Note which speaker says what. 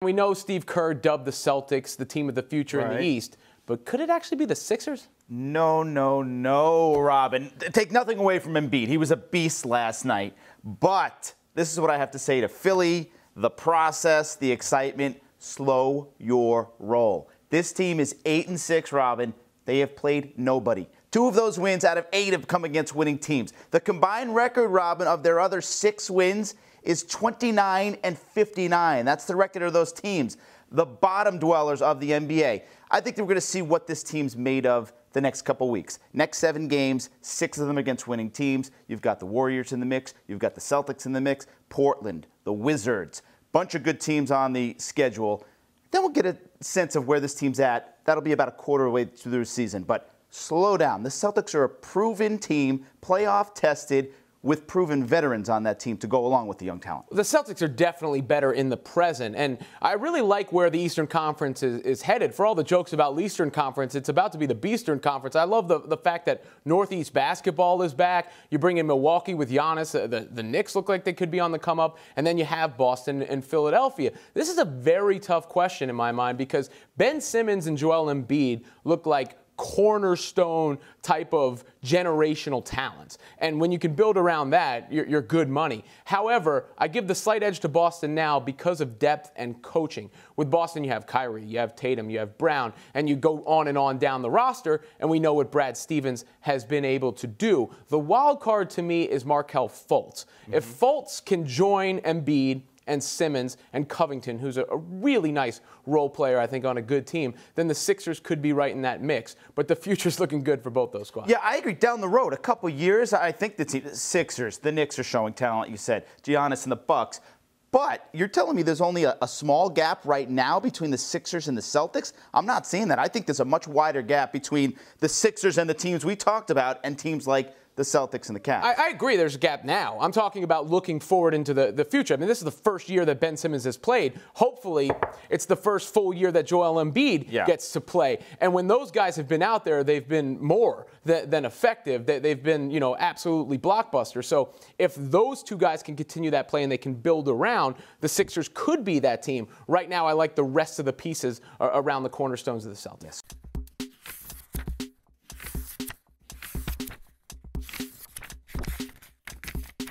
Speaker 1: we know Steve Kerr dubbed the Celtics the team of the future in the East, but could it actually be the Sixers?
Speaker 2: No, Robin. Take nothing away from Embiid. He was a beast last night. But this is what I have to say to Philly, the process, the excitement. Slow your roll. This team is 8-6, Robin. They have played nobody. 2 of those wins out of 8 have come against winning teams. The combined record, Robin, of their other 6 wins is 29-59. That's the record of those teams, the bottom dwellers of the NBA. I think that we're going to see what this team's made of the next couple weeks. Next 7 games, 6 of them against winning teams. You've got the Warriors in the mix. You've got the Celtics in the mix. Portland, the Wizards. Bunch of good teams on the schedule. Then we'll get a sense of where this team's at. That'll be about a quarter of the way through the season. But slow down. The Celtics are a proven team, playoff tested, with proven veterans on that team to go along with the young talent.
Speaker 1: The Celtics are definitely better in the present, and I really like where the Eastern Conference is headed. For all the jokes about the Eastern Conference, it's about to be the Beastern Conference. I love the fact that Northeast basketball is back. You bring in Milwaukee with Giannis. The Knicks look like they could be on the come up, and then you have Boston and Philadelphia. This is a very tough question in my mind because Ben Simmons and Joel Embiid look like cornerstone type of generational talents. And when you can build around that, you're good money. However, I give the slight edge to Boston now because of depth and coaching. With Boston, you have Kyrie, you have Tatum, you have Brown, and you go on and on down the roster, and we know what Brad Stevens has been able to do. The wild card to me is Markelle Fultz. If Fultz can join Embiid and Simmons and Covington, who's a really nice role player, I think, on a good team, then the Sixers could be right in that mix. But the future's looking good for both those squads.
Speaker 2: Yeah, I agree. Down the road, a couple years, I think the Sixers, the Knicks are showing talent, you said, Giannis and the Bucks. But you're telling me there's only a small gap right now between the Sixers and the Celtics? I'm not seeing that. I think there's a much wider gap between the Sixers and the teams we talked about and teams like the Celtics and the Cavs.
Speaker 1: I agree there's a gap now. I'm talking about looking forward into the future. I mean, this is the first year that Ben Simmons has played. Hopefully, it's the first full year that Joel Embiid gets to play. And when those guys have been out there, they've been more than effective. They've been, absolutely blockbuster. So if those 2 guys can continue that play and they can build around, the Sixers could be that team. Right now, I like the rest of the pieces around the cornerstones of the Celtics.